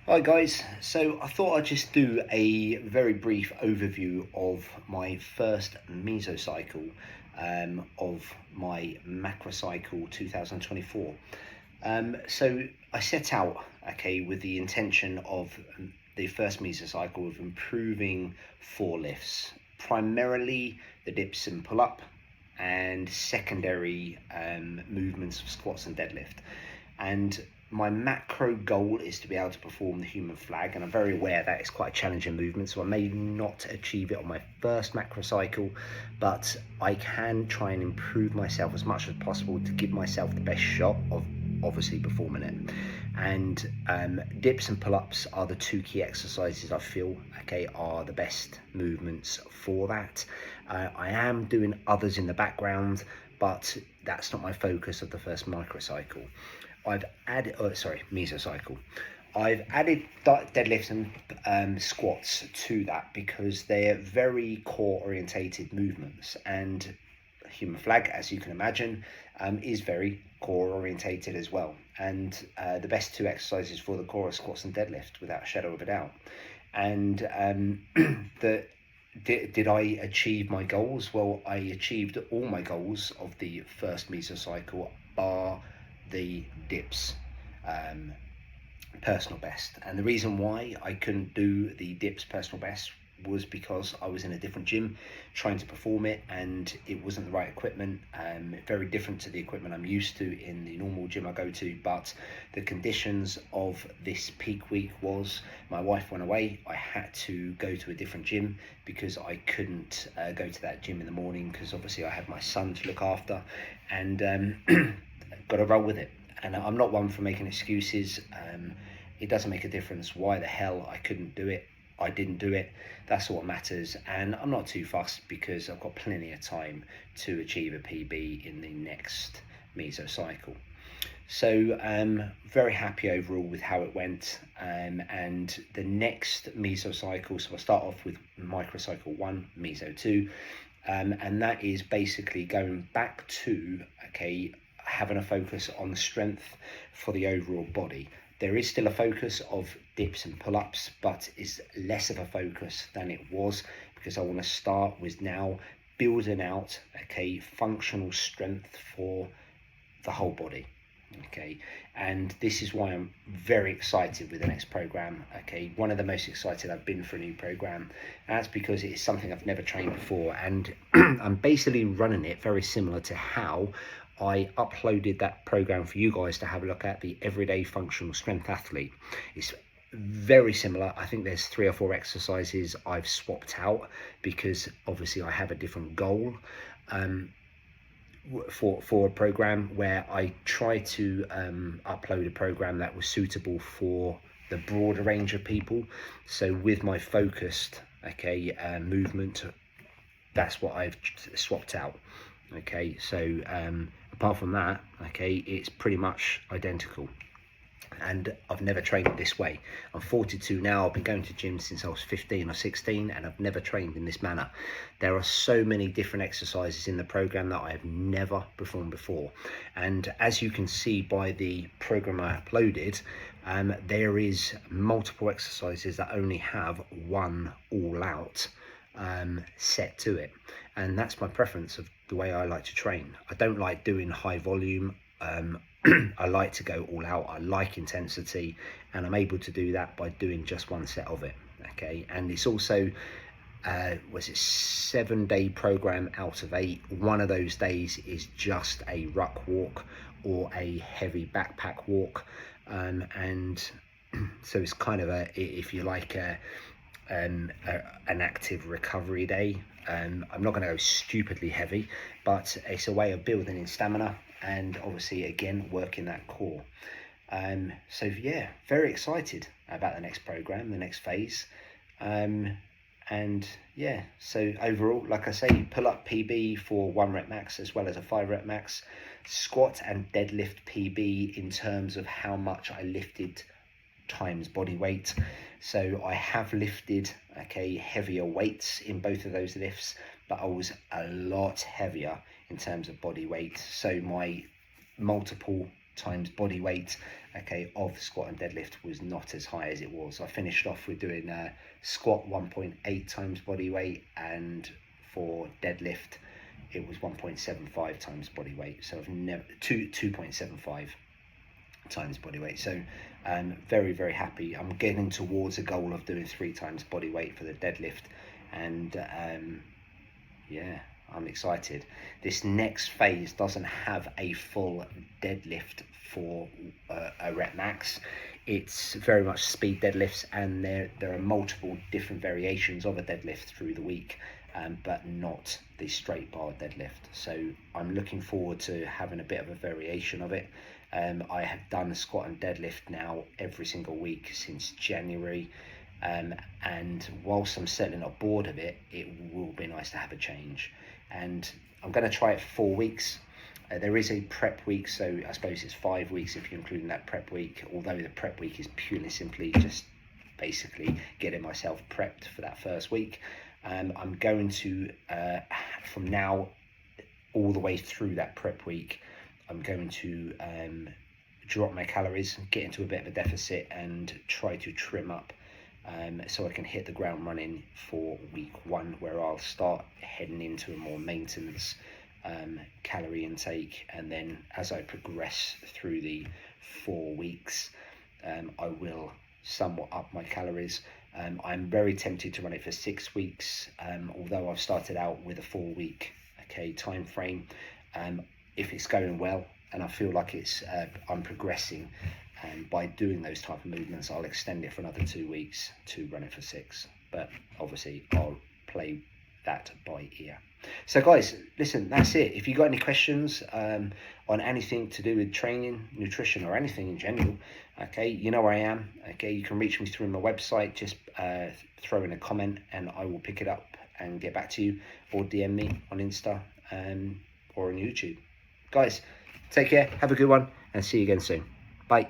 Hi guys, so I thought I'd just do a very brief overview of my first mesocycle of my macrocycle 2024. So I set out, with the intention of the first mesocycle of improving four lifts, primarily the dips and pull up, and secondary movements of squats and deadlift. And my macro goal is to be able to perform the human flag, and I'm very aware that it's quite a challenging movement, so I may not achieve it on my first macro cycle, but I can try and improve myself as much as possible to give myself the best shot of obviously performing it. And dips and pull-ups are the two key exercises I feel are the best movements for that. I am doing others in the background, but that's not my focus of the first microcycle. I've added, mesocycle. I've added deadlifts and squats to that because they're very core orientated movements, and human flag, as you can imagine, is very core orientated as well. And the best two exercises for the core are squats and deadlift, without a shadow of a doubt. And did I achieve my goals? Well, I achieved all my goals of the first mesocycle, bar the dips personal best. And the reason why I couldn't do the dips personal best was because I was in a different gym trying to perform it, and it wasn't the right equipment, very different to the equipment I'm used to in the normal gym I go to. But the conditions of this peak week was my wife went away. I had to go to a different gym because I couldn't go to that gym in the morning, because obviously I had my son to look after, and got to roll with it. And I'm not one for making excuses. It doesn't make a difference why the hell I couldn't do it. I didn't do it. That's what matters. And I'm not too fussed because I've got plenty of time to achieve a PB in the next mesocycle. So very happy overall with how it went. And the next mesocycle, so I'll start off with microcycle 1, meso 2. And that is basically going back to, having a focus on strength for the overall body. There is still a focus of dips and pull-ups, but it's less of a focus than it was, because I want to start with now building out functional strength for the whole body. And this is why I'm very excited with the next program. One of the most excited I've been for a new program, and that's because it's something I've never trained before, and I'm basically running it very similar to how I uploaded that program for you guys to have a look at, the Everyday Functional Strength Athlete. It's very similar. I think there's 3 or 4 exercises I've swapped out because obviously I have a different goal for a program, where I try to upload a program that was suitable for the broader range of people. So with my focused movement, that's what I've swapped out. So apart from that, it's pretty much identical, and I've never trained it this way. I'm 42 now. I've been going to gyms since I was 15 or 16, and I've never trained in this manner. There are so many different exercises in the program that I have never performed before, and as you can see by the program I uploaded, there is multiple exercises that only have one all out set to it, and that's my preference of the way I like to train. I don't like doing high volume. I like to go all out. I like intensity, and I'm able to do that by doing just one set of it. And it's also 7-day program out of 8. One of those days is just a ruck walk or a heavy backpack walk, and so it's kind of if you like, an active recovery day. I'm not going to go stupidly heavy, but it's a way of building in stamina and obviously again working that core. So yeah, very excited about the next program, the next phase. And yeah, so overall, like I say, pull up PB for 1 rep max as well as a 5 rep max, squat and deadlift PB in terms of how much I lifted times body weight. So I have lifted heavier weights in both of those lifts, but I was a lot heavier in terms of body weight. So my multiple times body weight, okay, of squat and deadlift was not as high as it was. I finished off with doing squat 1.8 times body weight, and for deadlift it was 1.75 times body weight. So I've never 2.75 times body weight. So very, very happy. I'm getting towards a goal of doing 3 times body weight for the deadlift, and yeah, I'm excited. This next phase doesn't have a full deadlift for a rep max. It's very much speed deadlifts, and there are multiple different variations of a deadlift through the week, but not the straight bar deadlift. So I'm looking forward to having a bit of a variation of it. I have done squat and deadlift now every single week since January, and whilst I'm certainly not bored of it, it will be nice to have a change. And I'm going to try it for 4 weeks. There is a prep week, so I suppose it's 5 weeks if you're including that prep week, although the prep week is purely simply just basically getting myself prepped for that first week. I'm going to, from now all the way through that prep week, I'm going to drop my calories, get into a bit of a deficit, and try to trim up so I can hit the ground running for week 1, where I'll start heading into a more maintenance calorie intake. And then as I progress through the 4 weeks, I will somewhat up my calories. I'm very tempted to run it for 6 weeks, although I've started out with a 4-week time frame. If it's going well and I feel like it's I'm progressing, and by doing those type of movements, I'll extend it for another 2 weeks to run it for 6. But obviously I'll play that by ear. So guys, listen, that's it. If you got any questions on anything to do with training, nutrition, or anything in general, okay, you know where I am. Okay, you can reach me through my website. Just throw in a comment and I will pick it up and get back to you, or DM me on Insta or on YouTube. Guys, take care, have a good one, and see you again soon. Bye.